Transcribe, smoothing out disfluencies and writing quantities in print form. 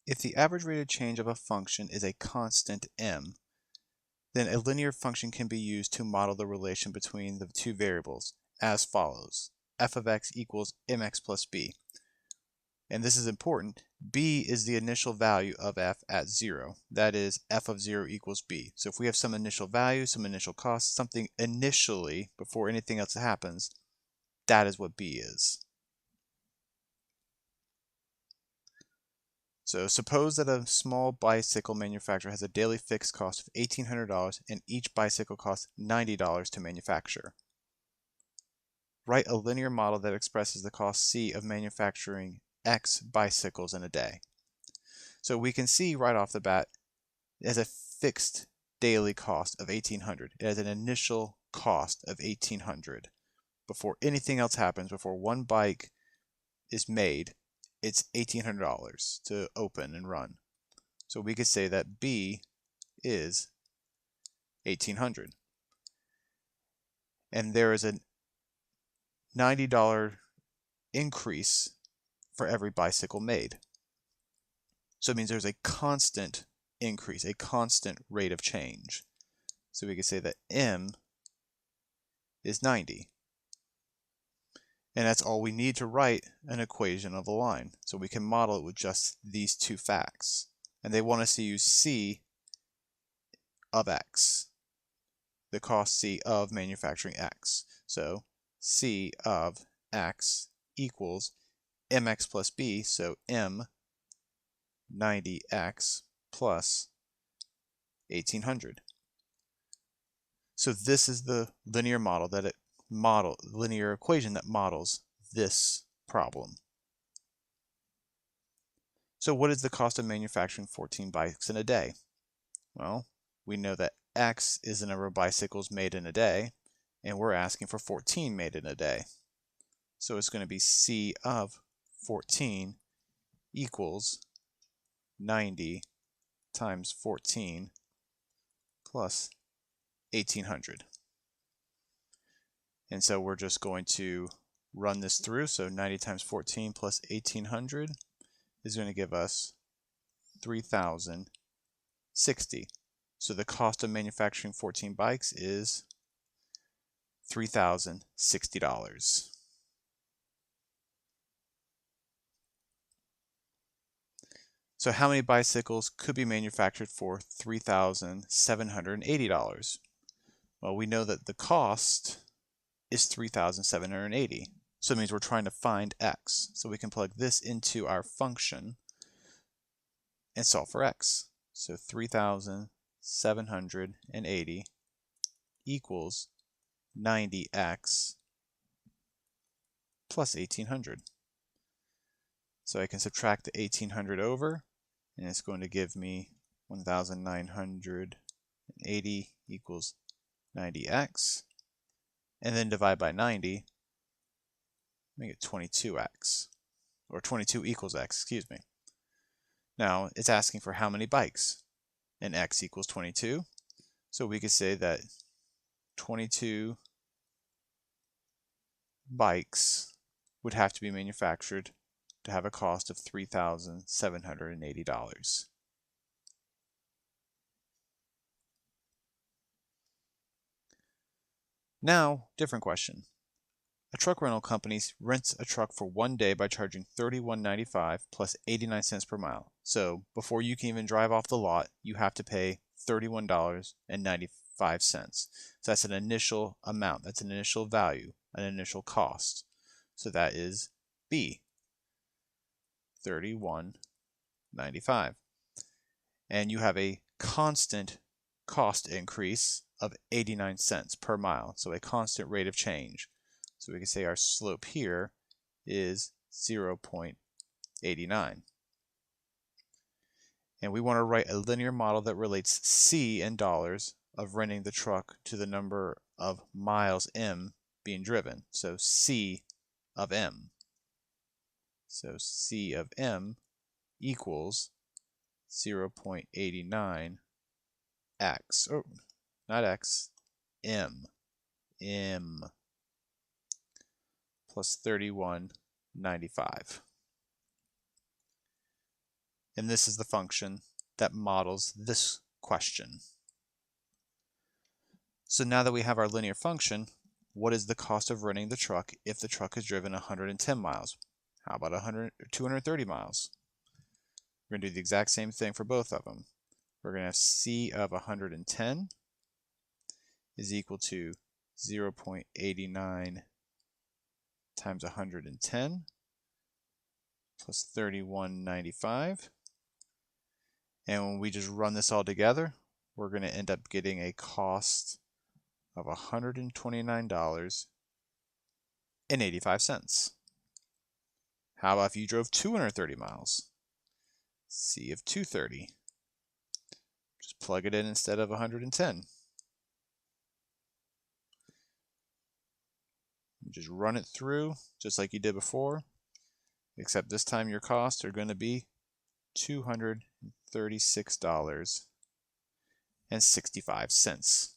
If the average rate of change of a function is a constant m, then a linear function can be used to model the relation between the two variables as follows. F of x equals mx plus b. And this is important. B is the initial value of f at 0. That is, f of 0 equals b. So if we have some initial value, some initial cost, something initially before anything else happens, that is what b is. So suppose that a small bicycle manufacturer has a daily fixed cost of $1,800 and each bicycle costs $90 to manufacture. Write a linear model that expresses the cost C of manufacturing X bicycles in a day. So we can see right off the bat it has a fixed daily cost of $1,800. It has an initial cost of $1,800. Before anything else happens, before one bike is made, it's $1,800 to open and run. So we could say that B is $1,800. And there is a $90 increase for every bicycle made. So it means there's a constant increase, a constant rate of change. So we could say that M is 90. And that's all we need to write an equation of a line. So we can model it with just these two facts. And they want us to use C of X, the cost C of manufacturing X. So C of X equals mx plus b, so m 90x plus 1,800. So this is the linear model linear equation that models this problem. So what is the cost of manufacturing 14 bikes in a day? Well, we know that X is the number of bicycles made in a day, and we're asking for 14 made in a day. So it's going to be C of 14 equals 90 times 14 plus 1,800. And so we're just going to run this through. So 90 times 14 plus 1,800 is going to give us 3,060. So the cost of manufacturing 14 bikes is $3,060. So how many bicycles could be manufactured for $3,780? Well, we know that the cost is $3,780. So it means we're trying to find x. So we can plug this into our function and solve for x. So 3,780 equals 90x plus 1,800. So I can subtract the 1,800 over, and it's going to give me 1,980 equals 90x. And then divide by 90, make it 22x, or 22 equals x, excuse me. Now, it's asking for how many bikes, and x equals 22. So we could say that 22 bikes would have to be manufactured to have a cost of $3,780. Now, different question. A truck rental company rents a truck for 1 day by charging $31.95 plus 89 cents per mile. So before you can even drive off the lot, you have to pay $31.95. So that's an initial amount, that's an initial value, an initial cost. So that is B, $31.95. And you have a constant cost increase of 89 cents per mile, so a constant rate of change. So we can say our slope here is 0.89. And we want to write a linear model that relates C in dollars of renting the truck to the number of miles M being driven. So C of M. So C of M equals 0.89 x. Oh, not x, M. M plus 31.95. And this is the function that models this question. So now that we have our linear function, what is the cost of running the truck if the truck is driven 110 miles? How about 230 miles? We're going to do the exact same thing for both of them. We're going to have C of 110 is equal to 0.89 times 110 plus 31.95. And when we just run this all together, we're going to end up getting a cost of $129.85. How about if you drove 230 miles? C of 230. Just plug it in instead of 110. Just run it through just like you did before, except this time your costs are going to be $236.65.